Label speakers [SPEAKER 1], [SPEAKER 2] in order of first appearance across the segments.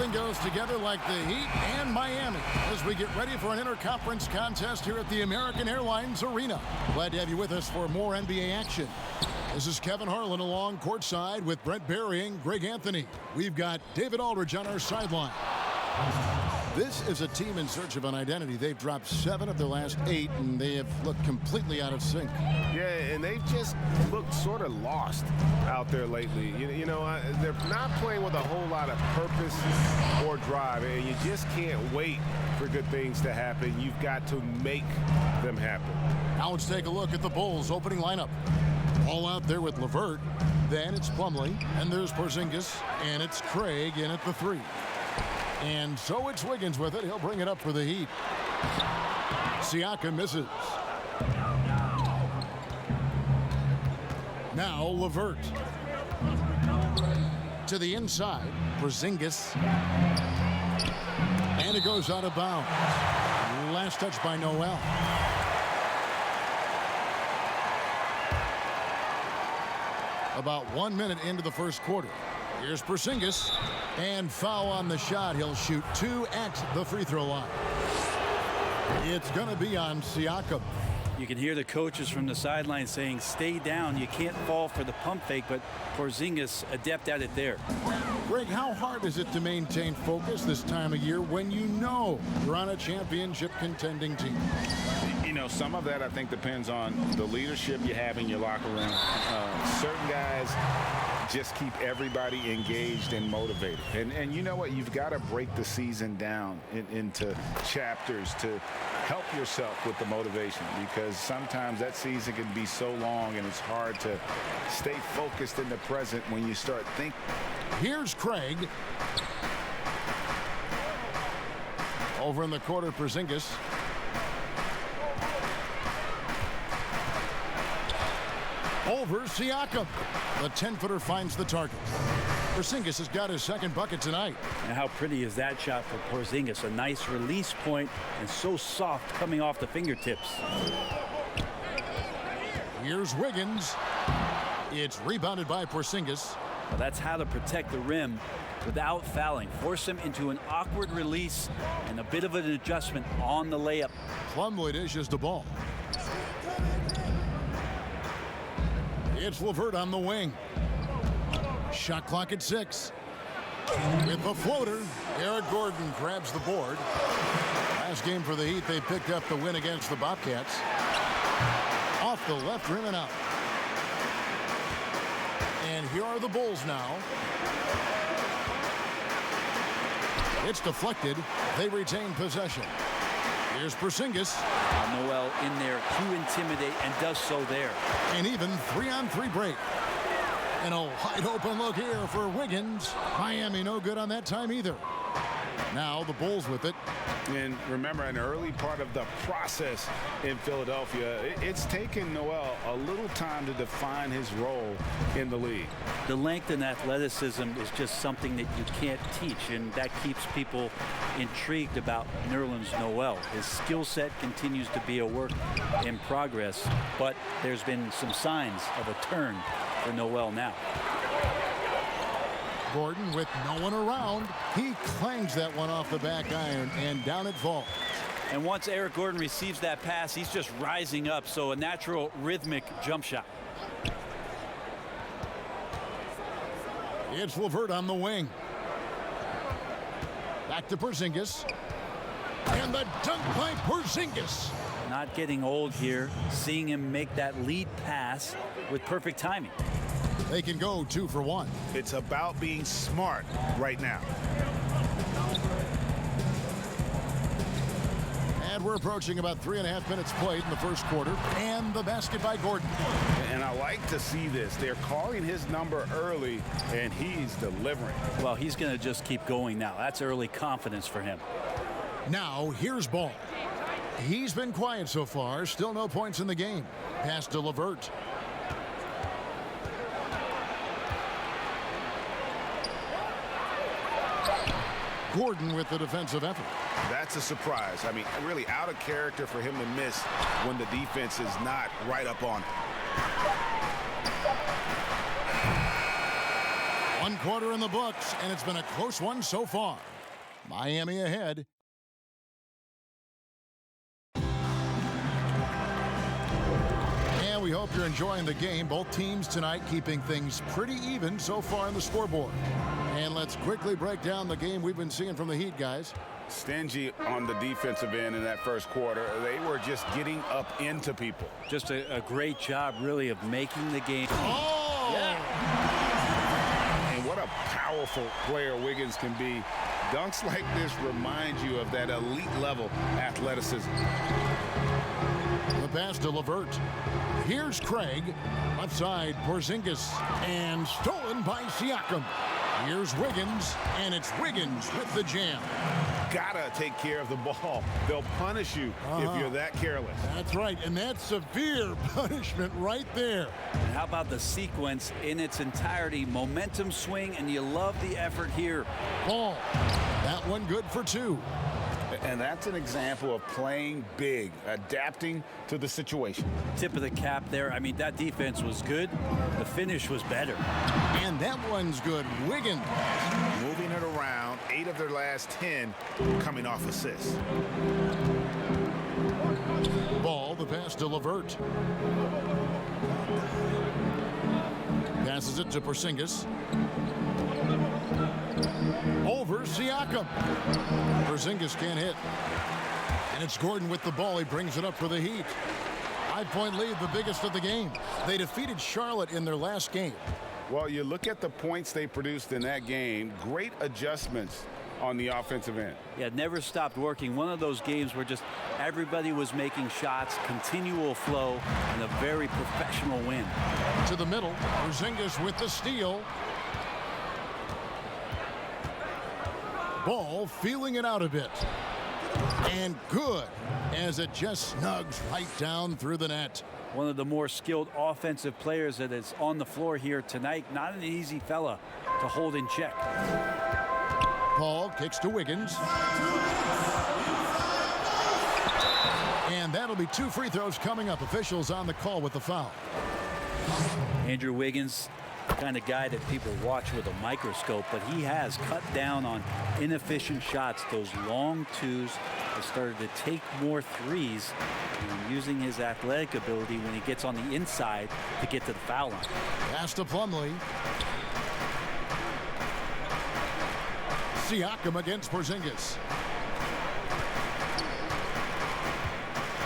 [SPEAKER 1] Everything goes together like the Heat and Miami as we get ready for an interconference contest here at the American Airlines Arena. Glad to have you with us for more NBA action. This is Kevin Harlan along courtside with Brent Barry and Greg Anthony. We've got David Aldridge on our sideline. This is a team in search of an identity. They've dropped 7 of their last 8, and they have looked completely out of sync.
[SPEAKER 2] Yeah, and they've just looked sort of lost out there lately. They're not playing with a whole lot of purpose or drive, and you just can't wait for good things to happen. You've got to make them happen.
[SPEAKER 1] Now let's take a look at the Bulls' opening lineup. All out there with LeVert, then it's Plumlee, and there's Porzingis, and it's Craig in at the 3. And so it's Wiggins with it. He'll bring it up for the Heat. Siakam misses. Now LeVert. To the inside. Porzingis. And it goes out of bounds. Last touch by Noel. About 1 minute into the first quarter. Here's Porzingis, and foul on the shot. He'll shoot 2 at the free throw line. It's going to be on Siakam.
[SPEAKER 3] You can hear the coaches from the sideline saying, stay down. You can't fall for the pump fake, but Porzingis adept at it there.
[SPEAKER 1] Greg, how hard is it to maintain focus this time of year when you know you're on a championship contending team?
[SPEAKER 4] Some of that I think depends on the leadership you have in your locker room. Certain guys just keep everybody engaged and motivated. And you know what? You've got to break the season down into chapters to help yourself with the motivation, because sometimes that season can be so long and it's hard to stay focused in the present when you start thinking.
[SPEAKER 1] Here's Craig. Over in the corner, Porzingis. Over Siakam. The 10-footer finds the target. Porzingis has got his second bucket tonight.
[SPEAKER 3] And how pretty is that shot for Porzingis? A nice release point and so soft coming off the fingertips.
[SPEAKER 1] Here's Wiggins. It's rebounded by Porzingis.
[SPEAKER 3] Well, that's how to protect the rim without fouling. Force him into an awkward release and a bit of an adjustment on the layup.
[SPEAKER 1] Plumlee dishes the ball. It's LeVert on the wing. Shot clock at 6. With the floater, Eric Gordon grabs the board. Last game for the Heat, they picked up the win against the Bobcats. Off the left rim and out. And here are the Bulls now. It's deflected. They retain possession. Here's Porzingis.
[SPEAKER 3] Noel in there to intimidate and does so there.
[SPEAKER 1] An even 3-on-3 break. And a wide open look here for Wiggins. Miami no good on that time either. Now the Bulls with it.
[SPEAKER 4] And remember, an early part of the process in Philadelphia, it's taken Noel a little time to define his role in the league.
[SPEAKER 3] The length and athleticism is just something that you can't teach, and that keeps people intrigued about Nerlens Noel. His skill set continues to be a work in progress, but there's been some signs of a turn for Noel now.
[SPEAKER 1] Gordon with no one around. He clangs that one off the back iron, and down it falls.
[SPEAKER 3] And once Eric Gordon receives that pass, he's just rising up, so a natural rhythmic jump shot.
[SPEAKER 1] It's LeVert on the wing. Back to Porzingis. And the dunk by Porzingis.
[SPEAKER 3] Not getting old here, seeing him make that lead pass with perfect timing.
[SPEAKER 1] They can go 2 for 1.
[SPEAKER 2] It's about being smart right now.
[SPEAKER 1] And we're approaching about 3.5 minutes played in the first quarter. And the basket by Gordon.
[SPEAKER 4] And I like to see this. They're calling his number early, and he's delivering.
[SPEAKER 3] Well, he's going to just keep going now. That's early confidence for him.
[SPEAKER 1] Now, here's Ball. He's been quiet so far. Still no points in the game. Pass to LeVert. Gordon with the defensive effort.
[SPEAKER 2] That's a surprise. I mean, really out of character for him to miss when the defense is not right up on him.
[SPEAKER 1] 1 quarter in the books, and it's been a close one so far. Miami ahead. And we hope you're enjoying the game. Both teams tonight keeping things pretty even so far on the scoreboard. And let's quickly break down the game we've been seeing from the Heat, guys.
[SPEAKER 4] Stingy on the defensive end in that first quarter. They were just getting up into people.
[SPEAKER 3] Just a great job, really, of making the game.
[SPEAKER 1] Oh!
[SPEAKER 3] Yeah.
[SPEAKER 4] And what a powerful player Wiggins can be. Dunks like this remind you of that elite level athleticism.
[SPEAKER 1] The pass to LeVert. Here's Craig. Left side, Porzingis. And stolen by Siakam. Here's Wiggins, and it's Wiggins with the jam.
[SPEAKER 4] Gotta take care of the ball. They'll punish you if you're that careless.
[SPEAKER 1] That's right, and that's severe punishment right there.
[SPEAKER 3] And how about the sequence in its entirety? Momentum swing, and you love the effort here.
[SPEAKER 1] Ball. That one good for 2.
[SPEAKER 4] And that's an example of playing big, adapting to the situation.
[SPEAKER 3] Tip of the cap there. I mean, that defense was good. The finish was better.
[SPEAKER 1] And that one's good. Wiggins.
[SPEAKER 4] Moving it around, 8 of their last 10 coming off assists.
[SPEAKER 1] Ball, the pass to LeVert. Passes it to Porzingis. Over Siakam. Porzingis can't hit. And it's Gordon with the ball. He brings it up for the Heat. 5-point lead, the biggest of the game. They defeated Charlotte in their last game.
[SPEAKER 4] Well, you look at the points they produced in that game, great adjustments on the offensive end.
[SPEAKER 3] Yeah, it never stopped working. One of those games where just everybody was making shots, continual flow, and a very professional win.
[SPEAKER 1] To the middle, Porzingis with the steal. Ball feeling it out a bit. And good as it just snugs right down through the net.
[SPEAKER 3] One of the more skilled offensive players that is on the floor here tonight. Not an easy fella to hold in check.
[SPEAKER 1] Paul kicks to Wiggins. And that'll be 2 free throws coming up. Officials on the call with the foul.
[SPEAKER 3] Andrew Wiggins, the kind of guy that people watch with a microscope, but he has cut down on inefficient shots, those long twos. He started to take more threes, and using his athletic ability when he gets on the inside to get to the foul line.
[SPEAKER 1] Pass to Plumlee. Siakam against Porzingis.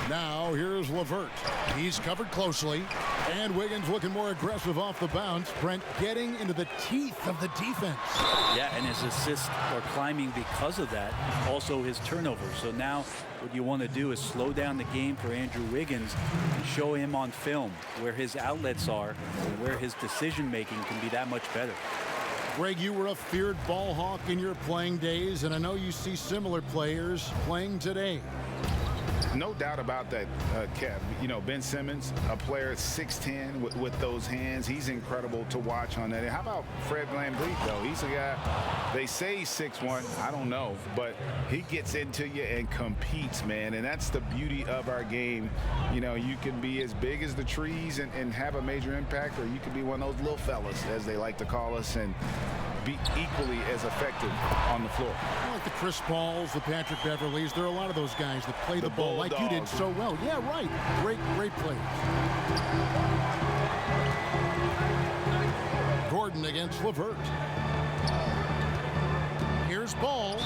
[SPEAKER 1] Now here's LeVert. He's covered closely. And Wiggins looking more aggressive off the bounce. Brent getting into the teeth of the defense.
[SPEAKER 3] Yeah, and his assists are climbing because of that. Also his turnovers. So now what you want to do is slow down the game for Andrew Wiggins and show him on film where his outlets are and where his decision making can be that much better.
[SPEAKER 1] Greg, you were a feared ball hawk in your playing days, and I know you see similar players playing today.
[SPEAKER 4] No doubt about that, Kev. You know, Ben Simmons, a player 6'10" with those hands. He's incredible to watch on that. And how about Fred VanVleet, though? He's a guy, they say he's 6'1". I don't know. But he gets into you and competes, man. And that's the beauty of our game. You know, you can be as big as the trees and have a major impact, or you can be one of those little fellas, as they like to call us, and be equally as effective on the floor.
[SPEAKER 1] Like the Chris Pauls, the Patrick Beverleys, there are a lot of those guys that play the ball like you did so well. Yeah, right. Great players. Gordon against LeVert. Here's Ball.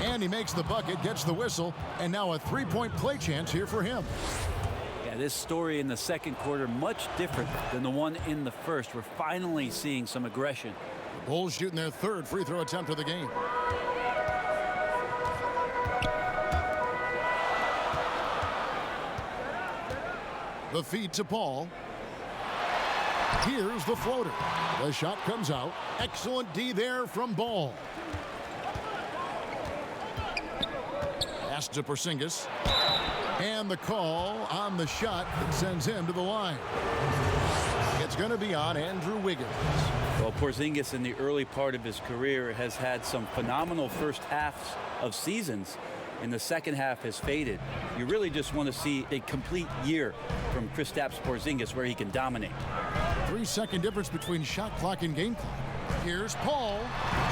[SPEAKER 1] And he makes the bucket, gets the whistle, and now a 3-point play chance here for him.
[SPEAKER 3] Yeah, this story in the second quarter much different than the one in the first. We're finally seeing some aggression.
[SPEAKER 1] The Bulls shooting their 3rd free throw attempt of the game. The feed to Paul. Here's the floater. The shot comes out. Excellent D there from Ball. Pass to Porzingis. And the call on the shot that sends him to the line. It's going to be on Andrew Wiggins.
[SPEAKER 3] Well, Porzingis in the early part of his career has had some phenomenal first halves of seasons. In the second half has faded. You really just want to see a complete year from Kristaps Porzingis where he can dominate.
[SPEAKER 1] 3-second difference between shot clock and game clock. Here's Paul.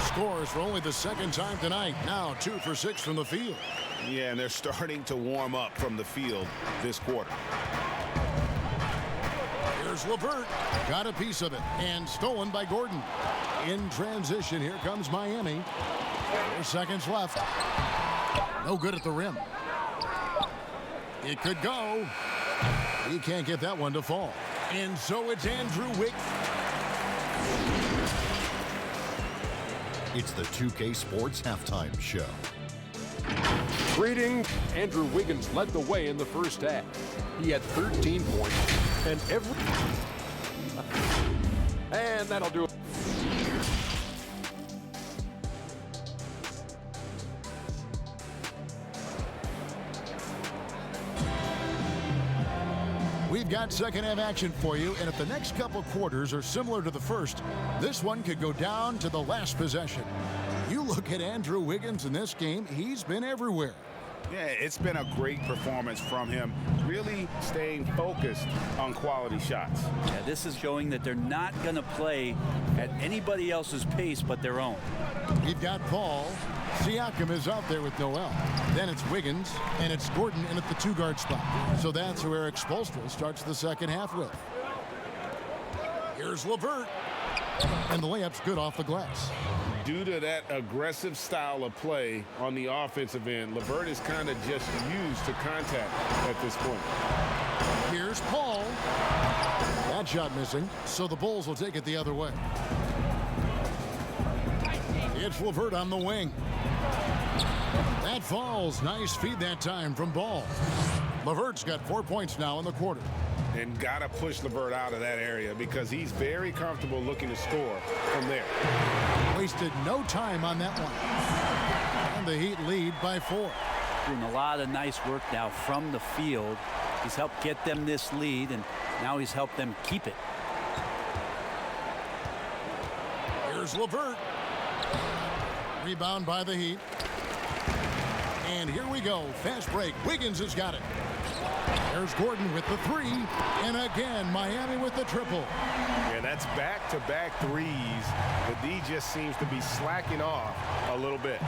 [SPEAKER 1] Scores for only the second time tonight. Now 2 for 6 from the field.
[SPEAKER 2] Yeah, and they're starting to warm up from the field this quarter.
[SPEAKER 1] Here's LeVert. Got a piece of it. And stolen by Gordon. In transition, here comes Miami. 4 seconds left. No good at the rim. It could go. He can't get that one to fall. And so it's Andrew Wiggins.
[SPEAKER 5] It's the 2K Sports Halftime Show.
[SPEAKER 6] Greetings. Andrew Wiggins led the way in the first half. He had 13 points and and that'll do it.
[SPEAKER 1] We've got second half action for you, and if the next couple quarters are similar to the first, this one could go down to the last possession. You look at Andrew Wiggins in this game, he's been everywhere.
[SPEAKER 4] Yeah, it's been a great performance from him, really staying focused on quality shots.
[SPEAKER 3] Yeah, this is showing that they're not going to play at anybody else's pace but their own.
[SPEAKER 1] We've got Paul. Siakam is out there with Noel. Then it's Wiggins, and it's Gordon in at the 2-guard spot. So that's who Eric Spoelstra starts the second half with. Here's LeVert. And the layup's good off the glass.
[SPEAKER 2] Due to that aggressive style of play on the offensive end, LeVert is kind of just used to contact at this point.
[SPEAKER 1] Here's Paul. That shot missing, so the Bulls will take it the other way. It's LeVert on the wing. That falls. Nice feed that time from Ball. LeVert's got 4 points now in the quarter.
[SPEAKER 2] And got to push LeVert out of that area because he's very comfortable looking to score from there.
[SPEAKER 1] Wasted no time on that one. And the Heat lead by 4.
[SPEAKER 3] Doing a lot of nice work now from the field. He's helped get them this lead, and now he's helped them keep it.
[SPEAKER 1] Here's LeVert. Rebound by the Heat. And here we go. Fast break. Wiggins has got it. There's Gordon with the 3. And again, Miami with the triple.
[SPEAKER 2] Yeah, that's back-to-back threes. The D just seems to be slacking off a little bit.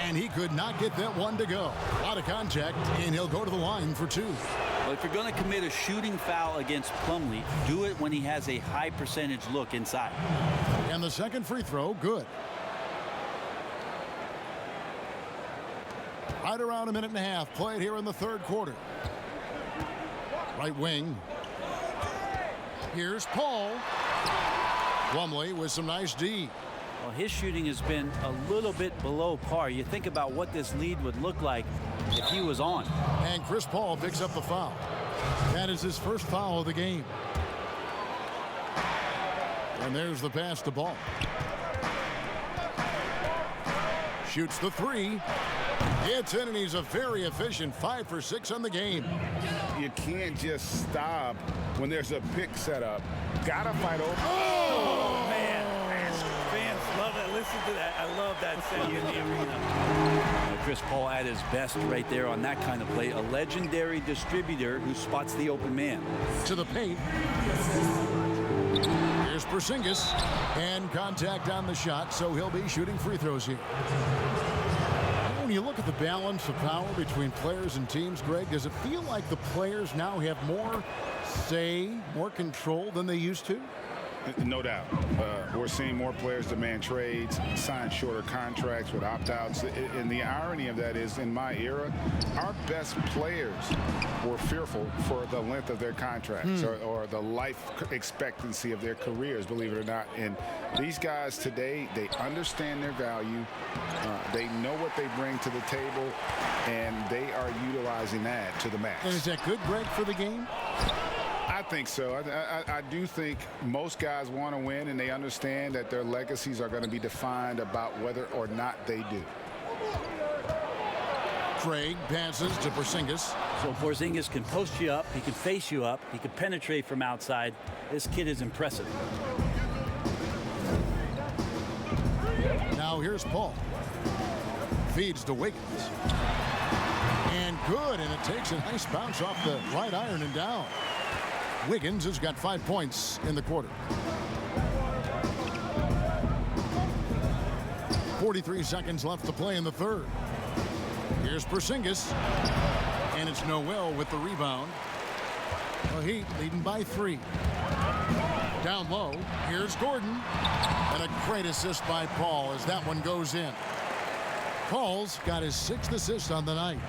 [SPEAKER 1] And he could not get that one to go. A lot of contact, and he'll go to the line for 2.
[SPEAKER 3] Well, if you're going to commit a shooting foul against Plumlee, do it when he has a high percentage look inside.
[SPEAKER 1] And the second free throw, good. Right around a minute and a half played here in the third quarter. Right wing. Here's Paul. Plumlee with some nice D.
[SPEAKER 3] Well, his shooting has been a little bit below par. You think about what this lead would look like if he was on.
[SPEAKER 1] And Chris Paul picks up the foul. That is his first foul of the game. And there's the pass to Ball. Shoots the 3. It's in, and he's a very efficient 5 for 6 on the game.
[SPEAKER 2] You can't just stop when there's a pick set up. Gotta fight over.
[SPEAKER 3] Oh, man. Fans love that. Listen to that. I love that sound in the arena. Chris Paul at his best right there on that kind of play. A legendary distributor who spots the open man.
[SPEAKER 1] To the paint. Here's Porzingis. And contact on the shot, so he'll be shooting free throws here. When you look at the balance of power between players and teams, Greg, does it feel like the players now have more say, more control than they used to?
[SPEAKER 4] No doubt. We're seeing more players demand trades, sign shorter contracts with opt-outs. And the irony of that is, in my era, our best players were fearful for the length of their contracts or the life expectancy of their careers, believe it or not. And these guys today, they understand their value. They know what they bring to the table, and they are utilizing that to the max.
[SPEAKER 1] And is that good, Greg, for the game?
[SPEAKER 4] I think so. I do think most guys want to win, and they understand that their legacies are going to be defined about whether or not they do.
[SPEAKER 1] Craig passes to Porzingis.
[SPEAKER 3] So Porzingis can post you up. He can face you up. He can penetrate from outside. This kid is impressive.
[SPEAKER 1] Now here's Paul. Feeds to Wiggins. And good, and it takes a nice bounce off the right iron and down. Wiggins has got 5 points in the quarter. 43 seconds left to play in the third. Here's Porzingis. And it's Noel with the rebound. The Heat leading by 3. Down low, here's Gordon. And a great assist by Paul as that one goes in. Paul's got his 6th assist on the night.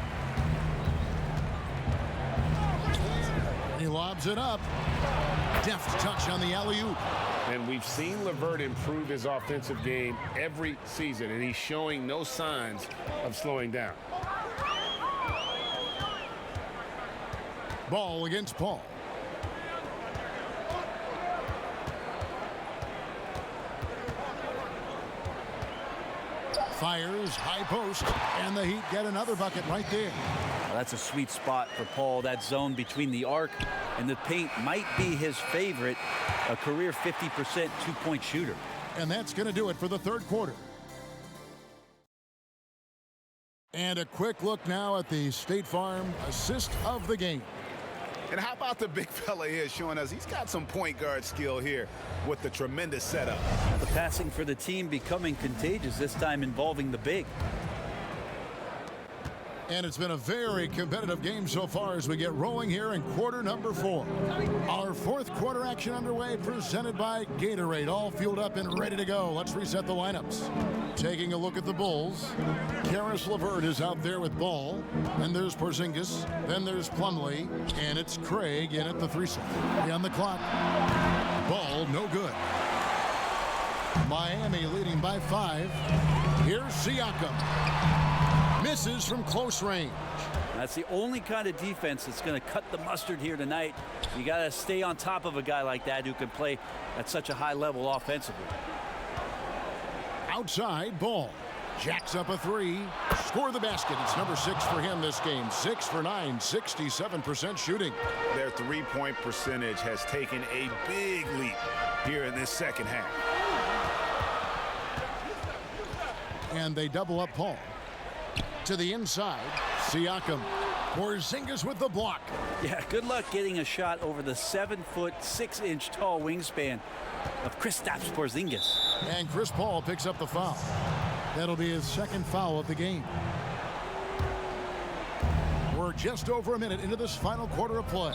[SPEAKER 1] He lobs it up. Deft touch on the alley-oop.
[SPEAKER 2] And we've seen LeVert improve his offensive game every season, and he's showing no signs of slowing down.
[SPEAKER 1] Ball against Paul. Fires, high post, and the Heat get another bucket right there.
[SPEAKER 3] Well, that's a sweet spot for Paul. That zone between the arc and the paint might be his favorite. A career 50% two-point shooter.
[SPEAKER 1] And that's going to do it for the third quarter. And a quick look now at the State Farm assist of the game.
[SPEAKER 4] And how about the big fella here showing us he's got some point guard skill here with the tremendous setup.
[SPEAKER 3] The passing for the team becoming contagious, this time involving the big.
[SPEAKER 1] And it's been a very competitive game so far as we get rolling here in quarter number 4. Our fourth quarter action underway, presented by Gatorade. All fueled up and ready to go. Let's reset the lineups. Taking a look at the Bulls. Karis LeVert is out there with Ball. Then there's Porzingis. Then there's Plumlee. And it's Craig in at the 3-set. On the clock. Ball, no good. Miami leading by 5. Here's Siakam. Misses from close range.
[SPEAKER 3] That's the only kind of defense that's going to cut the mustard here tonight. You got to stay on top of a guy like that who can play at such a high level offensively.
[SPEAKER 1] Outside, Ball. Jacks up a 3. Score the basket. It's number 6 for him this game. 6 for 9, 67% shooting.
[SPEAKER 4] Their three-point percentage has taken a big leap here in this second half.
[SPEAKER 1] And they double up Paul. To the inside, Siakam. Porzingis with the block.
[SPEAKER 3] Yeah, good luck getting a shot over the 7-foot, 6-inch tall wingspan of Kristaps Porzingis.
[SPEAKER 1] And Chris Paul picks up the foul. That'll be his second foul of the game. We're just over a minute into this final quarter of play.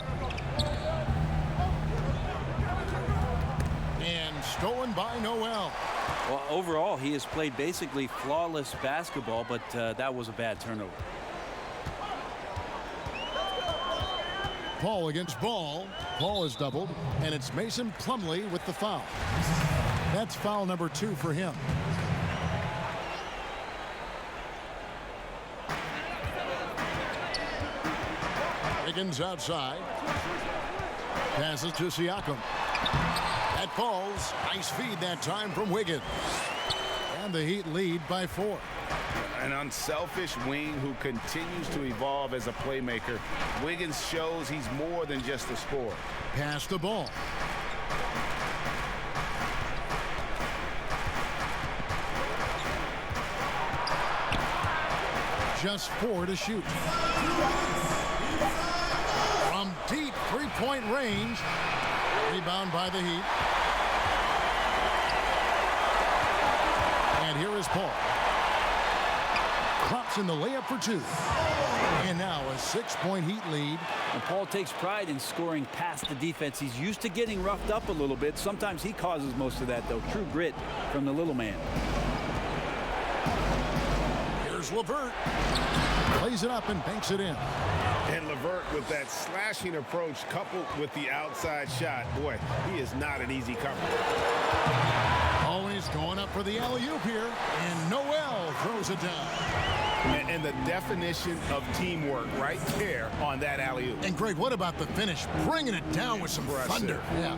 [SPEAKER 1] And stolen by Noel.
[SPEAKER 3] Well, overall, he has played basically flawless basketball, but that was a bad turnover.
[SPEAKER 1] Paul against Ball. Paul is doubled, and it's Mason Plumlee with the foul. That's foul number 2 for him. Higgins outside. Passes to Siakam. That falls. Nice feed that time from Wiggins. And the Heat lead by 4.
[SPEAKER 4] An unselfish wing who continues to evolve as a playmaker. Wiggins shows he's more than just a scorer.
[SPEAKER 1] Pass the ball. Just 4 to shoot. From deep three-point range. Rebound by the Heat. And here is Paul. Drops in the layup for 2. And now a 6-point Heat lead.
[SPEAKER 3] And Paul takes pride in scoring past the defense. He's used to getting roughed up a little bit. Sometimes he causes most of that, though. True grit from the little man.
[SPEAKER 1] Here's LeVert. Plays it up and banks it in.
[SPEAKER 2] And LeVert with that slashing approach coupled with the outside shot. Boy, he is not an easy cover.
[SPEAKER 1] Always going up for the alley-oop here. And Noel throws it down.
[SPEAKER 2] And the definition of teamwork right there on that alley-oop.
[SPEAKER 1] And Greg, what about the finish? Bringing it down with some thunder. Yeah.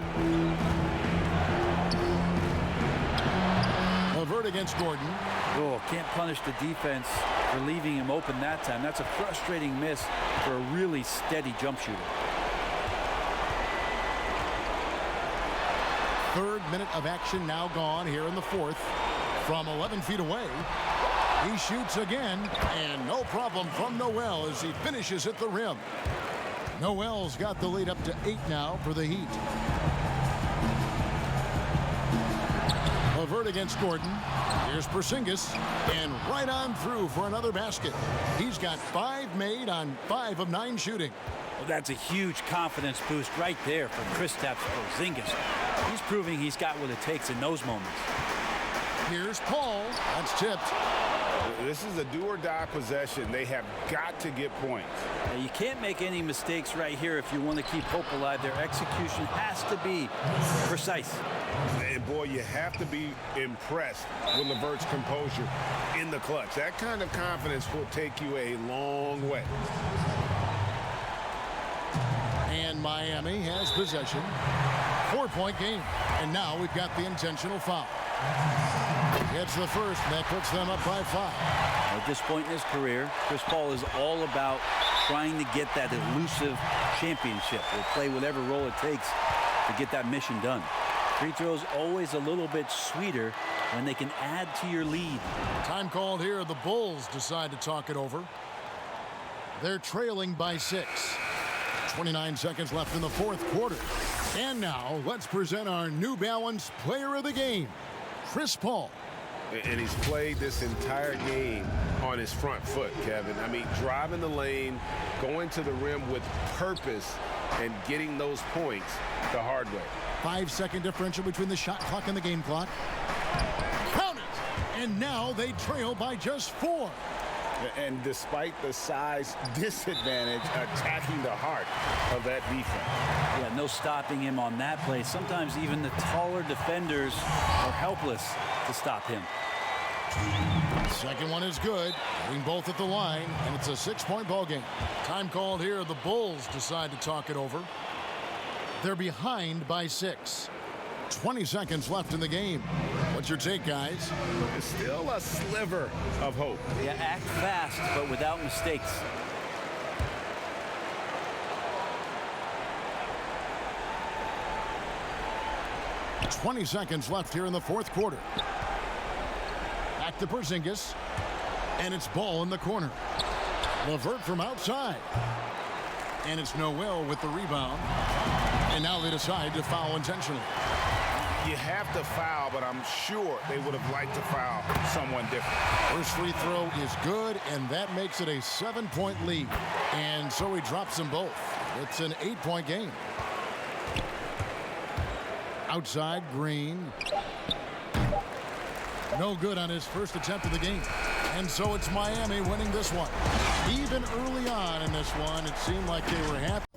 [SPEAKER 1] LeVert against Gordon.
[SPEAKER 3] Oh, can't punish the defense for leaving him open that time. That's a frustrating miss for a really steady jump shooter.
[SPEAKER 1] Third minute of action now gone here in the fourth. From 11 feet away, he shoots again, and no problem from Noel as he finishes at the rim. Noel's got the lead up to 8 now for the Heat. LeVert against Gordon. Here's Porzingis, and right on through for another basket. He's got 5 made on 5 of 9 shooting.
[SPEAKER 3] Well, that's a huge confidence boost right there for Kristaps Porzingis. He's proving he's got what it takes in those moments.
[SPEAKER 1] Here's Paul. That's tipped.
[SPEAKER 2] This is a do-or-die possession. They have got to get points.
[SPEAKER 3] Now, you can't make any mistakes right here if you want to keep hope alive. Their execution has to be precise.
[SPEAKER 2] And boy, you have to be impressed with LeVert's composure in the clutch. That kind of confidence will take you a long way.
[SPEAKER 1] And Miami has possession. 4-point game. And now we've got the intentional foul. Gets the first, and that puts them up by 5.
[SPEAKER 3] At this point in his career, Chris Paul is all about trying to get that elusive championship. He'll play whatever role it takes to get that mission done. Free throws always a little bit sweeter when they can add to your lead.
[SPEAKER 1] Time called here. The Bulls decide to talk it over. They're trailing by 6. 29 seconds left in the 4th quarter. And now let's present our New Balance player of the game, Chris Paul.
[SPEAKER 2] And he's played this entire game on his front foot, Kevin. I mean, driving the lane, going to the rim with purpose, and getting those points the hard way.
[SPEAKER 1] 5-second differential between the shot clock and the game clock. Count it! And now they trail by just 4.
[SPEAKER 4] And despite the size disadvantage, attacking the heart of that defense.
[SPEAKER 3] Yeah, no stopping him on that play. Sometimes even the taller defenders are helpless to stop him.
[SPEAKER 1] Second one is good. Hitting both at the line, and it's a 6-point ball game. Time called here. The Bulls decide to talk it over. They're behind by 6. 20 seconds left in the game. What's your take, guys?
[SPEAKER 2] It's still a sliver of hope.
[SPEAKER 3] Yeah, act fast, but without mistakes.
[SPEAKER 1] .20 seconds left here in the 4th quarter. Back to Porzingis. And it's ball in the corner. LeVert from outside. And it's Noel with the rebound. And now they decide to foul intentionally.
[SPEAKER 2] You have to foul, but I'm sure they would have liked to foul someone different.
[SPEAKER 1] First free throw is good, and that makes it a 7-point lead. And so he drops them both. It's an 8-point game. Outside, Green. No good on his first attempt of the game. And so it's Miami winning this one. Even early on in this one, it seemed like they were happy.